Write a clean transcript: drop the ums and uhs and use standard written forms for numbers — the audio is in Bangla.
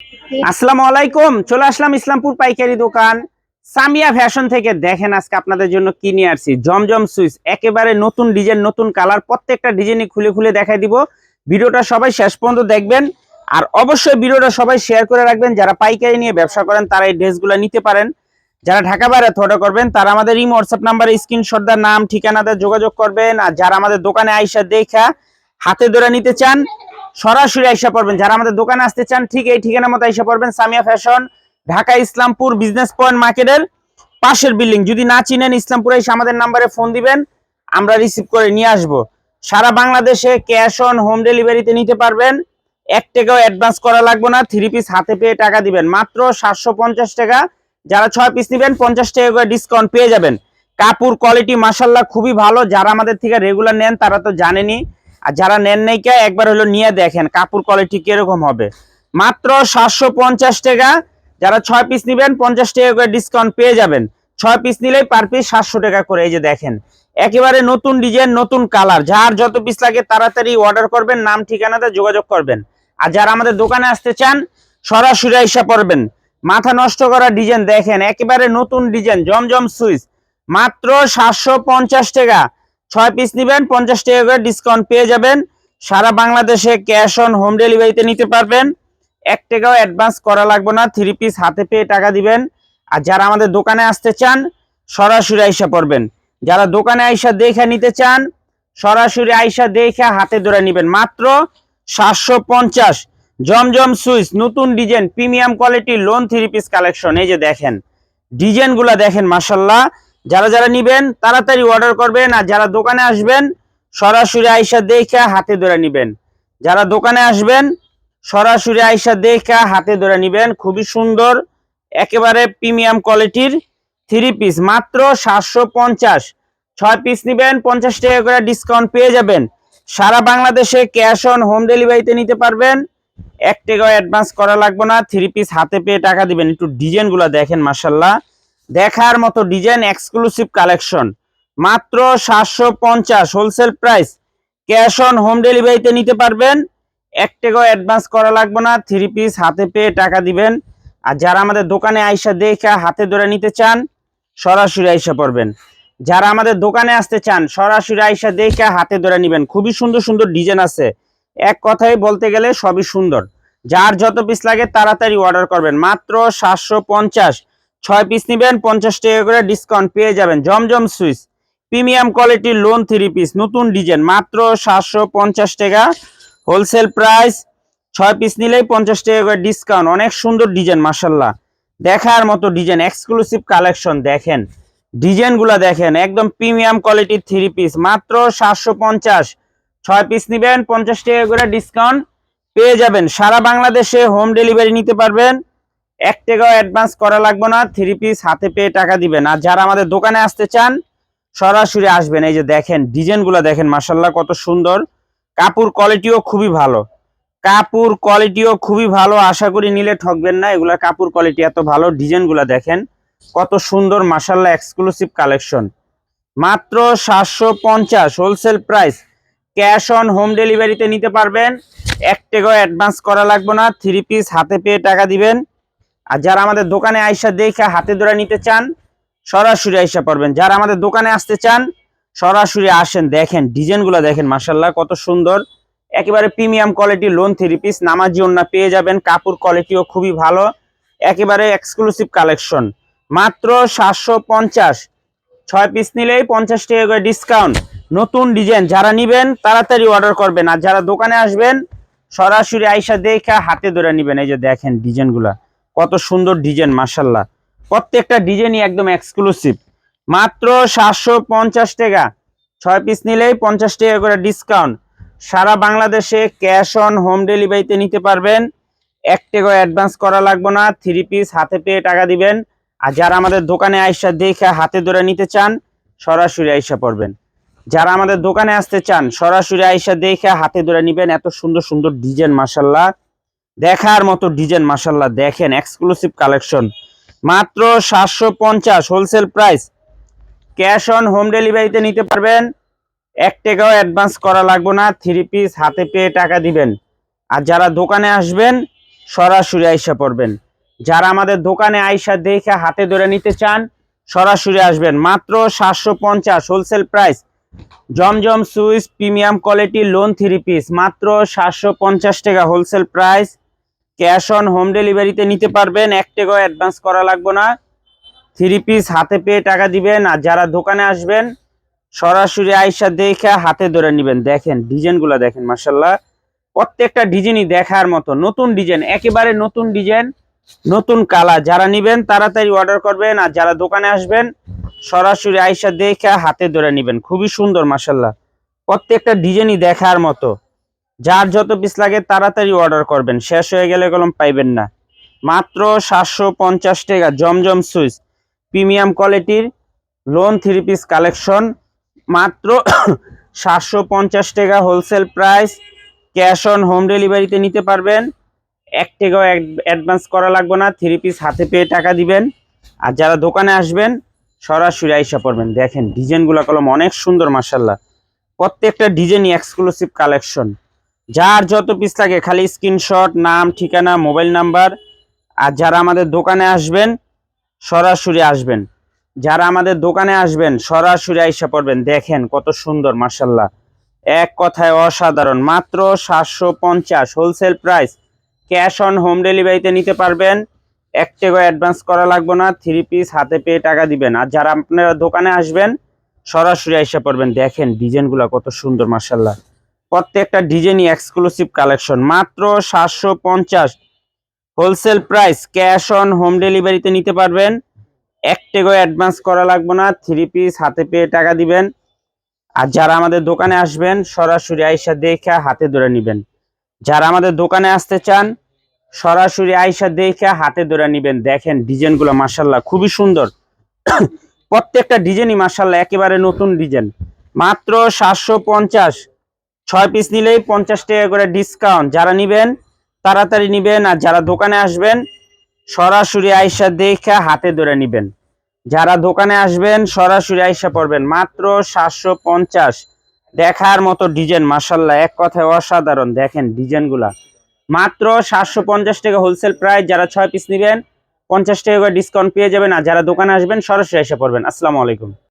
আসসালামু আলাইকুম। চলে আসলাম ইসলামপুর পাইকারি দোকান সামিয়া ফ্যাশন থেকে। দেখেন আজকে আপনাদের জন্য কি নিয়ে আসছি, জমজম সুইচ, একেবারে নতুন ডিজাইন, নতুন কালার, প্রত্যেকটা ডিজাইনই খুলে খুলে দেখাই দিব। ভিডিওটা সবাই শেষ পর্যন্ত দেখবেন, আর অবশ্যই ভিডিওটা সবাই শেয়ার করে রাখবেন। যারা পাইকারি নিয়ে ব্যবসা করেন তারা এই ড্রেসগুলো নিতে পারেন। যারা ঢাকা বাইরে অর্ডার করবেন তারা আমাদের এই হোয়াটসঅ্যাপ নাম্বারে স্ক্রিনশট দেওয়ার নাম ঠিকানাতে যোগাযোগ করবেন। আর যারা আমাদের দোকানে আইসা দেখা হাতে ধরে নিতে চান সরাসরি আইসা পড়বেন। যারা আমাদের দোকানে আসতে চান ঠিক এই ঠিকানা মতো আইসা পড়বেন। Samia fashion, Dhaka Islampur business point মার্কেটের পাশের বিল্ডিং। যদি না চিনেন ইসলামপুরে এসে আমাদের নাম্বারে ফোন দিবেন, আমরা রিসিভ করে নিয়ে আসব। সারা বাংলাদেশে ক্যাশ অন হোম ডেলিভারিতে নিতে পারবেন। 1 টাকাও অ্যাডভান্স করা লাগবে না। 3 পিস হাতে পেয়ে টাকা দিবেন মাত্র 750 টাকা। যারা 6 পিস নেবেন 50 টাকা করে ডিসকাউন্ট পেয়ে যাবেন। কাপড় কোয়ালিটি মাশাআল্লাহ খুবই ভালো। যারা আমাদের থেকে রেগুলার নেন তারা তো জানেনই, আর যারা নেন নাই কে একবার হলো নিয়ে দেখেন কাপড় কোয়ালিটি কিরকম হবে। মাত্র 750 টাকা। যারা 6 পিস নেবেন 50 টাকা করে ডিসকাউন্ট পেয়ে যাবেন। 6 পিস নিলেই পার পিস 700 টাকা করে। এই যে দেখেন একেবারে নতুন ডিজাইন, নতুন কালার। যার যত পিস লাগে তাড়াতাড়ি অর্ডার করবেন, নাম ঠিকানাতে যোগাযোগ করবেন। আর যারা আমাদের দোকানে আসতে চান সরাসরি আইসা পড়বেন। মাথা নষ্ট করা ডিজাইন দেখেন, একেবারে নতুন ডিজাইন জমজম সুইচ, মাত্র 750 টাকা। 6 পিস নেবেন 50 টাকা করে ডিসকাউন্ট পেয়ে যাবেন। সারা বাংলাদেশে ক্যাশ অন হোম ডেলিভারিতে নিতে পারবেন। 1 টাকাও অ্যাডভান্স করা লাগবে না। 3 পিস হাতে পেয়ে টাকা দিবেন। আর যারা আমাদের দোকানে আসতে চান সরাসরি আইসা পড়বেন। যারা দোকানে আইসা দেখে নিতে চান সরাসরি আইসা দেখে হাতে ধরে নেবেন। মাত্র 750। জমজম সুইচ, নতুন design, premium quality lawn 3 piece collection. এই যে দেখেন ডিজাইনগুলো দেখেন মাশাআল্লাহ। যারা যারা নিবেন তাড়াতাড়ি অর্ডার করবেন। আর যারা দোকানে আসবেন সরাসরি আইসা দেখে হাতে ধরে নিবেন। যারা দোকানে আসবেন সরাসরি আইসা দেখে হাতে ধরে নিবেন। খুবই সুন্দর একেবারে প্রিমিয়াম কোয়ালিটির 3 পিস মাত্র 750। 6 পিস নিবেন 50 টাকা করে ডিসকাউন্ট পেয়ে যাবেন। সারা বাংলাদেশে ক্যাশ অন হোম ডেলিভারিতে নিতে পারবেন। 1 টাকাও অ্যাডভান্স করা লাগবে না। 3 পিস হাতে পেয়ে টাকা দিবেন। একটু ডিজাইনগুলো দেখেন মাশাআল্লাহ, দেখার মতো ডিজাইন, এক্সক্লুসিভ কালেকশন। মাত্র 750 wholesale price. Cash on home ডেলিভারিতে নিতে পারবেন। 1 টাকাও অ্যাডভান্স করা লাগবে না। 3 পিস হাতে পেয়ে টাকা দিবেন। আর যারা আমাদের দোকানে আইসা দেখে হাতে ধরে নিতে চান সরাসরি আইসা পড়বেন। যারা আমাদের দোকানে আসতে চান সরাসরি আইসা দেখে হাতে ধরে নিবেন। খুবই সুন্দর সুন্দর ডিজাইন আছে, এক কথায় বলতে গেলে সবই সুন্দর। যার যত পিস লাগে তাড়াতাড়ি অর্ডার করবেন। মাত্র 750। 6 পিস নিবেন 50 টাকা করে ডিসকাউন্ট পেয়ে যাবেন। জমজম সুইচ, প্রিমিয়াম কোয়ালিটির লোন 3 পিস, নতুন ডিজাইন, মাত্র 750 টাকা হোলসেল প্রাইস। 6 পিস নিলেই 50 টাকা করে ডিসকাউন্ট। অনেক সুন্দর ডিজাইন মাশাআল্লাহ, দেখার মতো ডিজাইন, এক্সক্লুসিভ কালেকশন। দেখেন ডিজাইনগুলো দেখেন, একদম প্রিমিয়াম কোয়ালিটির 3 পিস মাত্র 750। 6 পিস নিবেন 50 টাকা করে ডিসকাউন্ট পেয়ে যাবেন। সারা বাংলাদেশে হোম ডেলিভারি নিতে পারবেন। 1 টাকাও অ্যাডভান্স করা লাগবে না। 3 পিস হাতে পেয়ে টাকা দিবেন। আর যারা আমাদের দোকানে আসতে চান সরাসরি আসবেন। এই যে দেখেন ডিজাইনগুলো দেখেন মাশাআল্লাহ কত সুন্দর। কাপড় কোয়ালিটিও খুবই ভালো, কাপড় কোয়ালিটিও খুবই ভালো। আশা করি নিলে ঠকবেন না, এগুলা কাপড় কোয়ালিটি এত ভালো। ডিজাইনগুলো দেখেন কত সুন্দর মাশাআল্লাহ, এক্সক্লুসিভ কালেকশন। মাত্র 750 wholesale price. Cash on home ডেলিভারিতে নিতে পারবেন। 1 টাকাও অ্যাডভান্স করা লাগবে না। 3 পিস হাতে পেয়ে টাকা দিবেন। আর যারা আমাদের দোকানে আইসা দেখে হাতে ধরে নিতে চান সরাসরি আইসা পড়বেন। যারা আমাদের দোকানে আসতে চান সরাসরি আসেন। দেখেন ডিজাইনগুলো দেখেন মাশাআল্লাহ কত সুন্দর, একেবারে প্রিমিয়াম কোয়ালিটি লোন 3 পিস, নামাজি ওন্না পেয়ে যাবেন। কাপড় কোয়ালিটিও খুবই ভালো, একেবারে এক্সক্লুসিভ কালেকশন। মাত্র 750। 6 পিস নিলেই 50 টাকা করে ডিসকাউন্ট। নতুন ডিজাইন, যারা নিবেন তাড়াতাড়ি অর্ডার করবেন। আর যারা দোকানে আসবেন সরাসরি আইসা দেখে হাতে ধরে নিবেন। এই যে দেখেন ডিজাইনগুলা কত সুন্দর ডিজাইন মাশাআল্লাহ, প্রত্যেকটা ডিজাইনই একদম এক্সক্লুসিভ। মাত্র 750 টাকা। 6 পিস নিলেই 50 টাকা করে ডিসকাউন্ট। সারা বাংলাদেশে ক্যাশ অন হোম ডেলিভারিতে নিতে পারবেন। 1 টাকাও অ্যাডভান্স করা লাগবে না। 3 পিস হাতে পেয়ে টাকা দিবেন। আর যারা আমাদের দোকানে আইসা দেখে হাতে ধরে নিতে চান সরাসরি আইসা পড়বেন। যারা আমাদের দোকানে আসতে চান সরাসরি আইসা দেখে হাতে ধরে নিবেন। এত সুন্দর সুন্দর ডিজাইন মাশাআল্লাহ, দেখার মতো ডিজাইন মাশাআল্লাহ। দেখেন এক্সক্লুসিভ কালেকশন। মাত্র 750 wholesale price. Cash on home ডেলিভারিতে নিতে পারবেন। 1 টাকাও অ্যাডভান্স করা লাগবে না। 3 পিস হাতে পেয়ে টাকা দিবেন। আর যারা দোকানে আসবেন সরাসরি আইসা পড়বেন। যারা আমাদের দোকানে আইসা দেখে হাতে ধরে নিতে চান সরাসরি আসবেন। মাত্র 750 wholesale price. Zamzam Swiss premium quality lawn 3 piece মাত্র 750 টাকা wholesale price. Cash on home ডেলিভারিতে নিতে পারবেন, 1 টাকাও অ্যাডভান্স করা লাগবে না। 3 পিস হাতে পেয়ে টাকা দিবেন। আর যারা দোকানে আসবেন সরাসরি আইসা দেখে হাতে ধরে নেবেন। দেখেন ডিজাইনগুলো দেখেন, মাশাআল্লাহ প্রত্যেকটা ডিজাইনই দেখার মতো। নতুন ডিজাইন, একেবারে নতুন ডিজাইন, নতুন কালার। যারা নেবেন তাড়াতাড়ি অর্ডার করবেন। আর যারা দোকানে আসবেন সরাসরি আইসা দেখে হাতে ধরে নেবেন। খুবই সুন্দর মাশাআল্লাহ, প্রত্যেকটা ডিজাইনই দেখার মতো। যার যত পিস লাগে তাড়াতাড়ি অর্ডার করবেন, শেষ হয়ে গেলে কলম পাইবেন না। মাত্র 750 টাকা জমজম সুইচ প্রিমিয়াম কোয়ালিটির লোন 3 পিস কালেকশন মাত্র 750 টাকা wholesale price. Cash on home ডেলিভারিতে নিতে পারবেন, 1 টাকাও অ্যাডভান্স করা লাগবে না। 3 পিস হাতে পেয়ে টাকা দিবেন। আর যারা দোকানে আসবেন সরাসরি আইসা পড়বেন। দেখেন ডিজাইনগুলো কলম অনেক সুন্দর মাশাআল্লাহ, প্রত্যেকটা ডিজাইনই এক্সক্লুসিভ কালেকশন। যার যত পিস লাগে খালি স্ক্রিনশট, নাম, ঠিকানা, মোবাইল নাম্বার। আর যারা আমাদের দোকানে আসবেন সরাসরি আসবেন। যারা আমাদের দোকানে আসবেন সরাসরি আইসা পড়বেন। দেখেন কত সুন্দর মাশাআল্লাহ, এক কথায় অসাধারণ। মাত্র 750 wholesale price. Cash on home ডেলিভারিতে নিতে পারবেন, 1 টাকাও অ্যাডভান্স করা লাগবে না। 3 পিস হাতে পেয়ে টাকা দিবেন। আর যারা আপনারা দোকানে আসবেন সরাসরি আইসা পড়বেন। দেখেন ডিজাইনগুলো কত সুন্দর মাশাআল্লাহ, প্রত্যেকটা ডিজাইনই এক্সক্লুসিভ কালেকশন। মাত্র 750 wholesale price. Cash on home ডেলিভারিতে নিতে পারবেন, 1 টাকাও অ্যাডভান্স করা লাগবে না। 3 পিস হাতে পেয়ে টাকা দিবেন। আর যারা আমাদের দোকানে আসবেন সরাসরি আইসা দেখে হাতে ধরে নেবেন। যারা আমাদের দোকানে আসতে চান সরাসরি আইসা দেখে হাতে ধরে নেবেন। দেখেন ডিজাইনগুলো মাশাআল্লাহ খুবই সুন্দর, প্রত্যেকটা ডিজাইনই মাশাআল্লাহ একেবারে নতুন ডিজাইন। মাত্র 750, 6 পিস নিলেই 50 টাকা করে ডিসকাউন্ট। যারা নেবেন তাড়াতাড়ি নেবেন। আর যারা দোকানে আসবেন সরাসরি আইসা দেখে হাতে ধরে নেবেন। যারা দোকানে আসবেন সরাসরি আইসা পড়বেন। মাত্র 750, দেখার মতো ডিজাইন মাশাআল্লাহ, এক কথায় অসাধারণ। দেখেন ডিজাইনগুলা মাত্র 750 টাকা হোলসেল প্রাইস। যারা 6 পিস নেবেন 50 টাকা করে ডিসকাউন্ট পেয়ে যাবেন। আর যারা দোকানে আসবেন সরাসরি আইসা পড়বেন। আসসালামু আলাইকুম।